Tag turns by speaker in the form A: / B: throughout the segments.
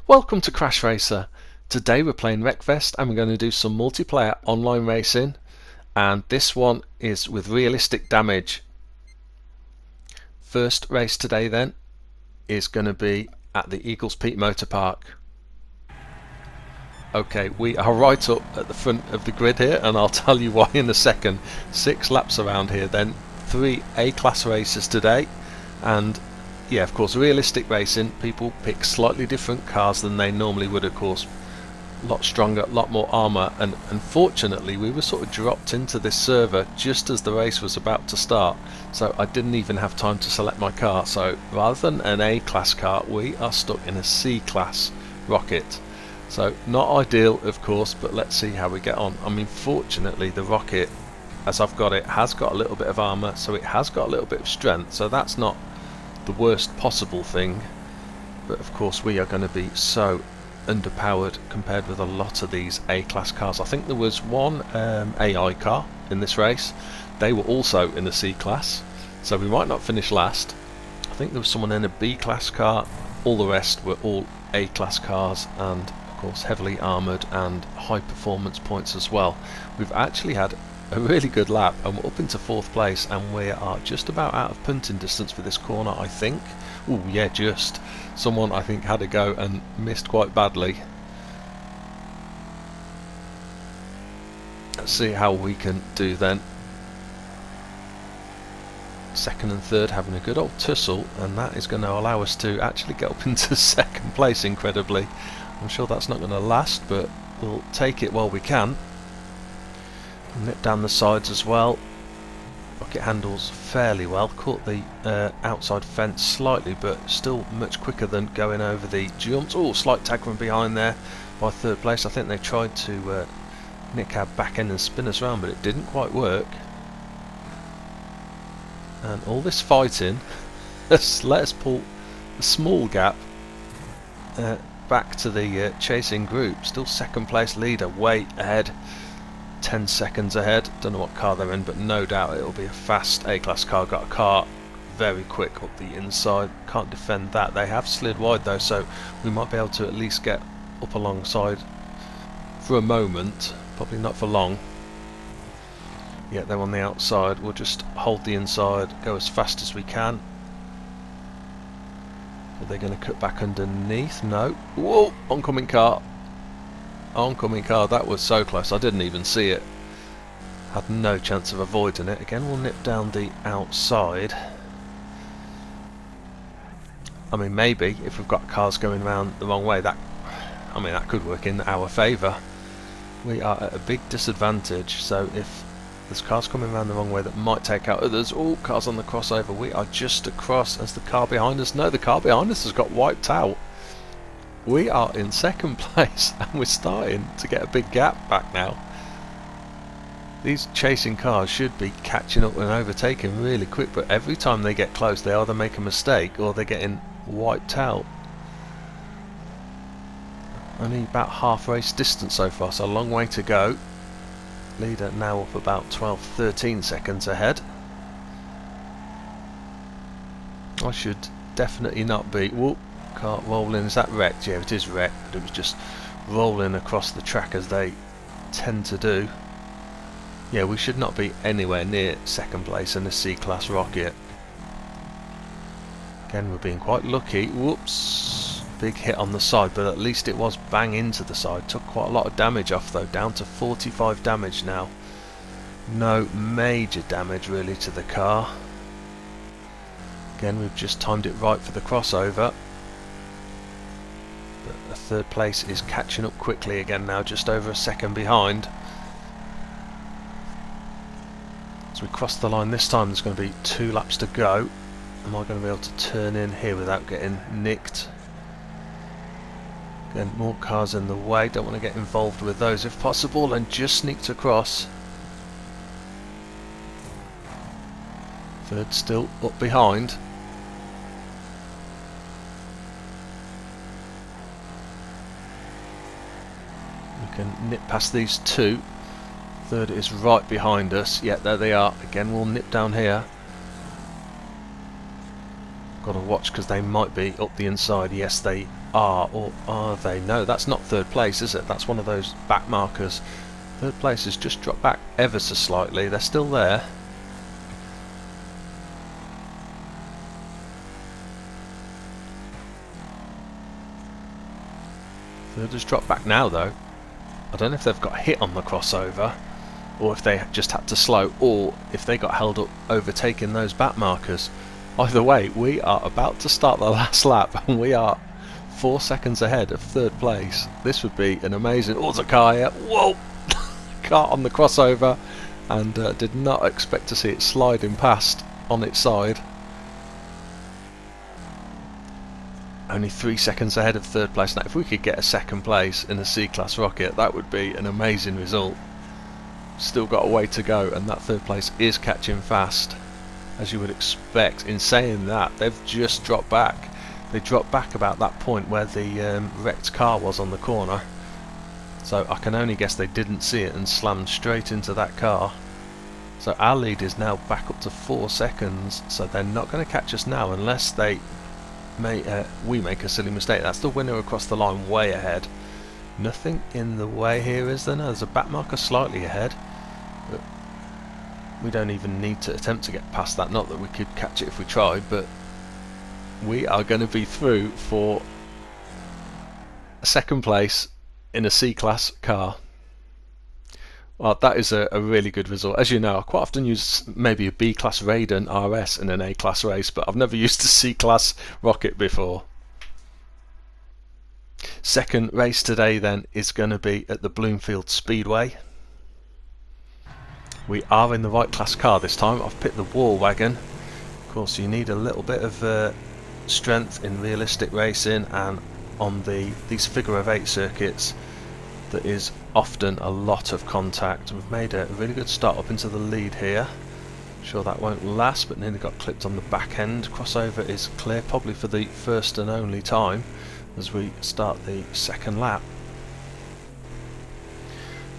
A: Welcome to CrashRacer. Today we're playing Wreckfest and we're going to do some multiplayer online racing, and this one is with realistic damage. First race today then is going to be at the Eagles Peak Motor Park. Okay, we are right up at the front of the grid here, and I'll tell you why in a second. 6 laps around here then, 3 A-class races today, and yeah, of course, realistic racing, people pick slightly different cars than they normally would, of course. A lot stronger, a lot more armour, and unfortunately we were sort of dropped into this server just as the race was about to start, so I didn't even have time to select my car. So rather than an A-class car, we are stuck in a C-class rocket. So not ideal, of course, but let's see how we get on. I mean, fortunately the rocket, as I've got it, has got a little bit of armour, so it has got a little bit of strength, so that's not the worst possible thing, but of course we are going to be so underpowered compared with a lot of these A-class cars. I think there was one AI car in this race. They were also in the C-class, so we might not finish last. I think there was someone in a B-class car. All the rest were all A-class cars, and of course heavily armoured and high performance points as well. We've actually had a really good lap and we're up into 4th place, and we are just about out of punting distance for this corner, I think. Oh yeah, just someone I think had a go and missed quite badly. Let's see how we can do then. 2nd and 3rd having a good old tussle, and that is going to allow us to actually get up into 2nd place incredibly. I'm sure that's not going to last, but we'll take it while we can. Nip down the sides as well. Rocket handles fairly well. Caught the outside fence slightly, but still much quicker than going over the jumps. Oh, slight tag from behind there by 3rd place. I think they tried to nick our back end and spin us around, but it didn't quite work. And all this fighting let us pull a small gap back to the chasing group. Still 2nd place leader, way ahead. 10 seconds ahead. Don't know what car they're in, but no doubt it'll be a fast A-class car. Got a car very quick up the inside. Can't defend that. They have slid wide though, so we might be able to at least get up alongside for a moment. Probably not for long. Yeah, they're on the outside. We'll just hold the inside, go as fast as we can. Are they going to cut back underneath? No. Whoa! Oncoming car. Oncoming car, that was so close, I didn't even see it. Had no chance of avoiding it. Again, we'll nip down the outside. I mean, maybe if we've got cars going around the wrong way, that could work in our favour. We are at a big disadvantage, so if there's cars coming around the wrong way that might take out others. Oh, cars on the crossover. We are just across as the car behind us. No, the car behind us has got wiped out. We are in 2nd place and we're starting to get a big gap back now. These chasing cars should be catching up and overtaking really quick, but every time they get close they either make a mistake or they're getting wiped out. Only about half race distance so far, so a long way to go. Leader now up about 12-13 seconds ahead. I should definitely not be... Whoop. Car rolling. Is that wrecked? Yeah, it is wrecked, but it was just rolling across the track as they tend to do. Yeah, we should not be anywhere near 2nd place in a C-class rocket. Again, we're being quite lucky. Whoops, big hit on the side, but at least it was bang into the side. Took quite a lot of damage off though, down to 45 damage now. No major damage really to the car. Again, we've just timed it right for the crossover. But the 3rd place is catching up quickly again now, just over a 2nd behind. As we cross the line this time, there's going to be 2 laps to go. Am I going to be able to turn in here without getting nicked? Again, more cars in the way, don't want to get involved with those if possible, and just sneaked across. 3rd still up behind. Can nip past these 2. 3rd is right behind us. Yeah, there they are. Again, we'll nip down here. Got to watch because they might be up the inside. Yes, they are. Or are they? No, that's not third place, is it? That's one of those back markers. Third place has just dropped back ever so slightly. They're still there. They'll just drop back now though. I don't know if they've got hit on the crossover, or if they just had to slow, or if they got held up overtaking those back markers. Either way, we are about to start the last lap and we are 4 seconds ahead of third place. This would be an amazing... Oh, there's a car here. Whoa! Car on the crossover, and did not expect to see it sliding past on its side. Only 3 seconds ahead of third place. Now if we could get a second place in a C-Class rocket, that would be an amazing result. Still got a way to go, and that third place is catching fast, as you would expect. In saying that, they've just dropped back. They dropped back about that point where the wrecked car was on the corner, so I can only guess they didn't see it and slammed straight into that car. So our lead is now back up to 4 seconds, so they're not going to catch us now unless we make a silly mistake. That's the winner across the line, way ahead. Nothing in the way here, is there? No, there's a back marker slightly ahead, but we don't even need to attempt to get past that. Not that we could catch it if we tried, but we are going to be through for a second place in a C-Class car. Well, that is a really good result. As you know, I quite often use maybe a B-Class Raiden RS in an A-Class race, but I've never used a C-Class rocket before. Second race today then is going to be at the Bloomfield Speedway. We are in the right class car this time. I've picked the Warwagon. Of course, you need a little bit of strength in realistic racing, and on these figure of 8 circuits there is often a lot of contact. We've made a really good start up into the lead here. Sure that won't last, but nearly got clipped on the back end. Crossover is clear, probably for the first and only time as we start the second lap.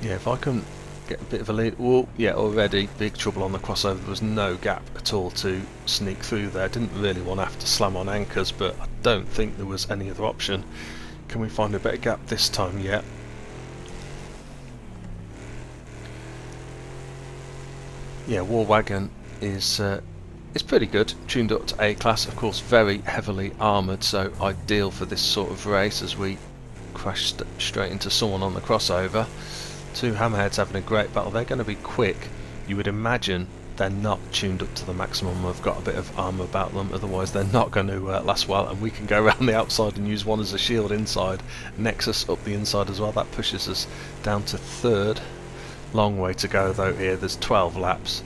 A: Yeah, if I can get a bit of a lead. Whoa, yeah, already big trouble on the crossover. There was no gap at all to sneak through there. Didn't really want to have to slam on anchors, but I don't think there was any other option. Can we find a better gap this time yet? Yeah, Warwagon is pretty good, tuned up to A-Class, of course very heavily armoured, so ideal for this sort of race as we crashed straight into someone on the crossover. Two Hammerheads having a great battle. They're going to be quick. You would imagine they're not tuned up to the maximum. They've got a bit of armour about them, otherwise they're not going to last well, and we can go around the outside and use one as a shield inside. Nexus up the inside as well. That pushes us down to third. Long way to go though here. There's 12 laps.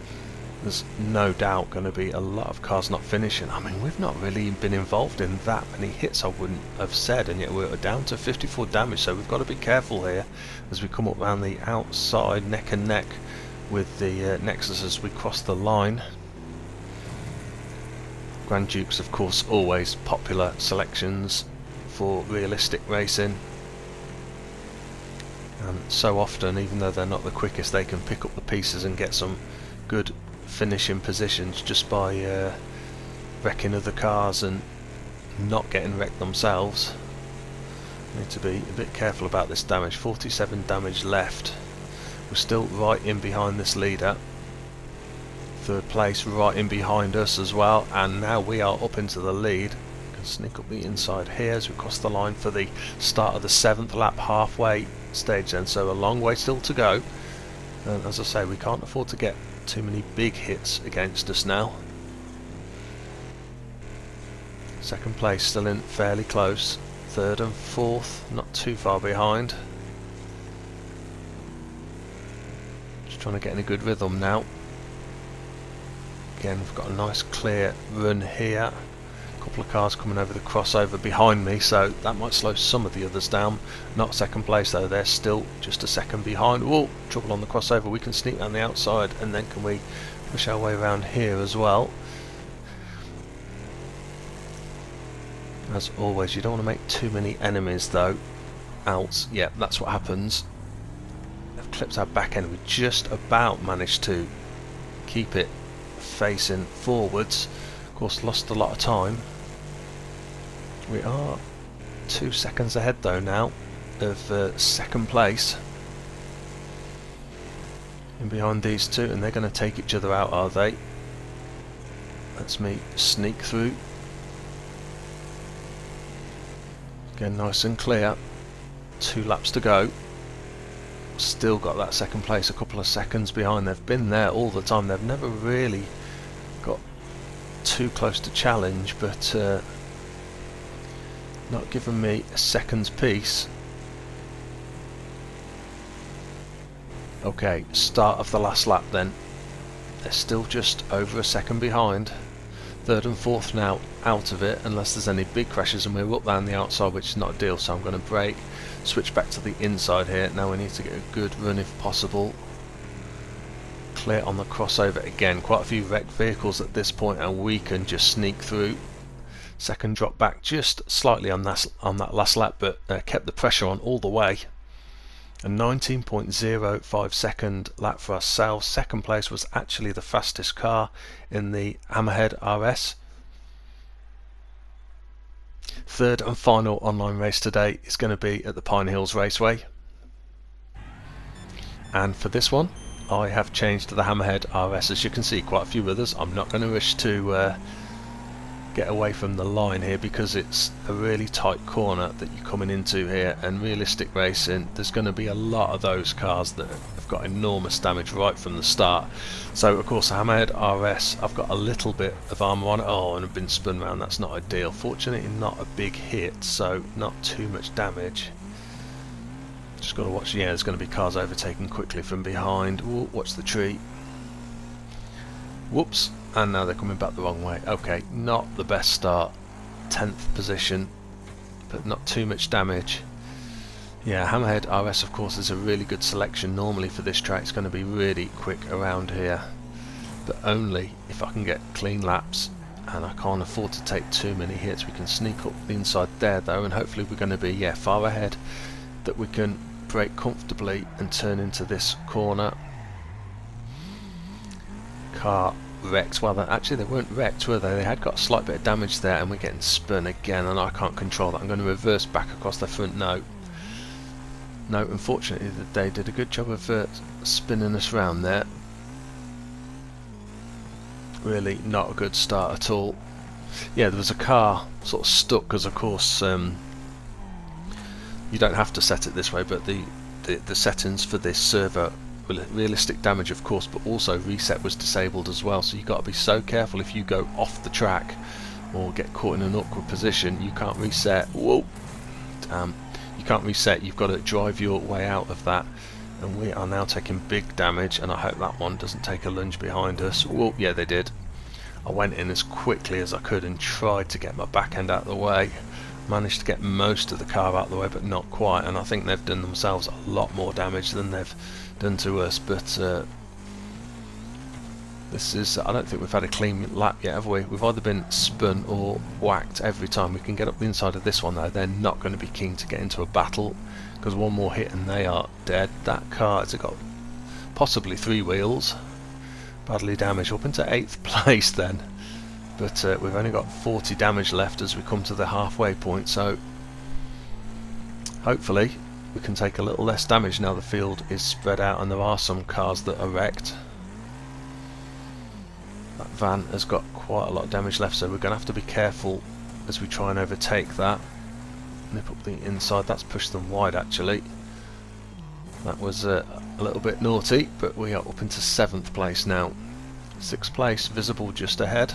A: There's no doubt going to be a lot of cars not finishing. I mean, we've not really been involved in that many hits, I wouldn't have said, and yet we're down to 54 damage, so we've got to be careful here as we come up around the outside, neck and neck with the Nexus as we cross the line. Grand Dukes, of course, always popular selections for realistic racing. And so often, even though they're not the quickest, they can pick up the pieces and get some good finishing positions just by wrecking other cars and not getting wrecked themselves. Need to be a bit careful about this damage. 47 damage left. We're still right in behind this leader. Third place right in behind us as well, and now we are up into the lead. Can sneak up the inside here as we cross the line for the start of the 7th lap, halfway stage then, so a long way still to go. And as I say, we can't afford to get too many big hits against us now. Second place still in fairly close. Third and fourth not too far behind. Just trying to get in a good rhythm now. Again, we've got a nice clear run here. A couple of cars coming over the crossover behind me, so that might slow some of the others down. Not second place though, they're still just a second behind. Whoa, trouble on the crossover. We can sneak down the outside, and then can we push our way around here as well? As always, you don't want to make too many enemies though. Else, yeah, that's what happens. They've clipped our back end. We just about managed to keep it facing forwards. Of course, lost a lot of time. We are 2 seconds ahead though now of second place. In behind these two, and they're going to take each other out, are they? That's me sneak through. Again, nice and clear. 2 laps to go. Still got that second place a couple of seconds behind. They've been there all the time. They've never really got too close to challenge, but not giving me a second's piece. Okay, start of the last lap then. They're still just over a second behind. Third and fourth now out of it, unless there's any big crashes, and we're up there on the outside, which is not ideal, so I'm going to brake, switch back to the inside here. Now we need to get a good run if possible. Clear on the crossover again. Quite a few wrecked vehicles at this point, and we can just sneak through. Second drop back just slightly on that last lap, but kept the pressure on all the way. A 19.05 second lap for ourselves. Second place was actually the fastest car in the Hammerhead RS. Third and final online race today is going to be at the Pine Hills Raceway. And for this one, I have changed to the Hammerhead RS. As you can see, quite a few others. I'm not going to rush to get away from the line here, because it's a really tight corner that you're coming into here, and realistic racing, there's going to be a lot of those cars that have got enormous damage right from the start. So of course, the Hammerhead RS, I've got a little bit of armour on it. Oh, and I've been spun around. That's not ideal. Fortunately not a big hit, so not too much damage. Just got to watch. Yeah, there's going to be cars overtaking quickly from behind. Ooh, watch the tree. Whoops. And now they're coming back the wrong way. Okay, not the best start. 10th position, but not too much damage. Yeah, Hammerhead RS of course is a really good selection normally for this track. It's going to be really quick around here, but only if I can get clean laps, and I can't afford to take too many hits. We can sneak up the inside there though, and hopefully we're going to be far ahead, that we can brake comfortably and turn into this corner. Car wrecked. Well, actually they weren't wrecked, were they? They had got a slight bit of damage there, and we're getting spun again, and I can't control that. I'm going to reverse back across the front. No, unfortunately they did a good job of spinning us round there. Really not a good start at all. Yeah, there was a car sort of stuck, because of course you don't have to set it this way, but the settings for this server, realistic damage of course, but also reset was disabled as well, so you've got to be so careful. If you go off the track or get caught in an awkward position, you can't reset. Whoa, damn, you can't reset. You've got to drive your way out of that, and we are now taking big damage, and I hope that one doesn't take a lunge behind us. Whoa, yeah, they did. I went in as quickly as I could and tried to get my back end out of the way. Managed to get most of the car out of the way, but not quite, and I think they've done themselves a lot more damage than they've done to us. But this is, I don't think we've had a clean lap yet, have we? We've either been spun or whacked every time. We can get up the inside of this one though. They're not going to be keen to get into a battle, because one more hit and they are dead. That car has got possibly 3 wheels, badly damaged. Up into 8th place then, but we've only got 40 damage left as we come to the halfway point, so hopefully we can take a little less damage now the field is spread out and there are some cars that are wrecked. That van has got quite a lot of damage left, so we're going to have to be careful as we try and overtake that. Nip up the inside. That's pushed them wide actually. That was a little bit naughty, but we are up into 7th place now. 6th place visible just ahead.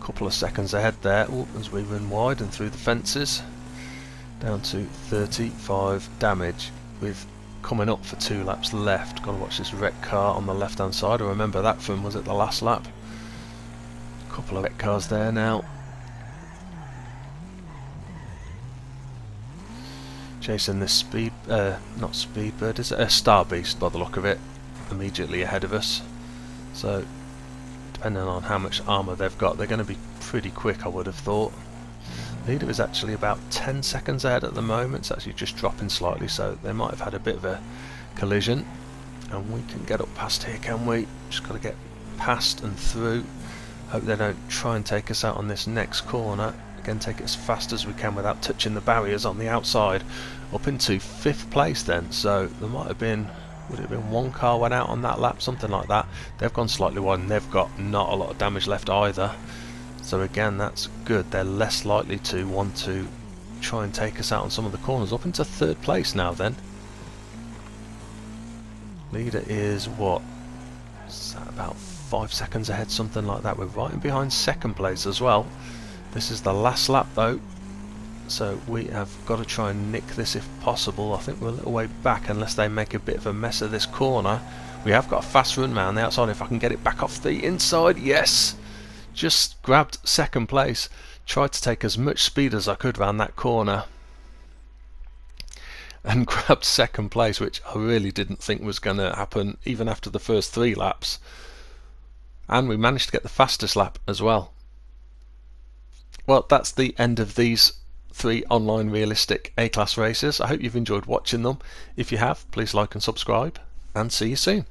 A: Couple of seconds ahead there. Ooh, as we run wide and through the fences. Down to 35 damage with coming up for 2 laps left. Got to watch this wrecked car on the left hand side. I remember that from, was it the last lap? Couple of wrecked cars there now. Chasing this speed, not Speedbird, is it? A Star Beast by the look of it, immediately ahead of us. So depending on how much armour they've got, they're going to be pretty quick, I would have thought. Leader is actually about 10 seconds ahead at the moment. It's actually just dropping slightly, so they might have had a bit of a collision. And we can get up past here, can we? Just got to get past and through. Hope they don't try and take us out on this next corner. Again, take it as fast as we can without touching the barriers on the outside. Up into 5th place then, so there might have been, would it have been one car went out on that lap, something like that. They've gone slightly wide and they've got not a lot of damage left either. So again, that's good. They're less likely to want to try and take us out on some of the corners. Up into 3rd place now then. Leader is what? Is that about 5 seconds ahead, something like that. We're right in behind 2nd place as well. This is the last lap though, so we have got to try and nick this if possible. I think we're a little way back unless they make a bit of a mess of this corner. We have got a fast run man on the outside. If I can get it back off the inside, yes! Just grabbed 2nd place. Tried to take as much speed as I could around that corner and grabbed 2nd place, which I really didn't think was going to happen even after the first 3 laps. And we managed to get the fastest lap as well. Well, that's the end of these 3 online realistic A-Class races. I hope you've enjoyed watching them. If you have, please like and subscribe, and see you soon.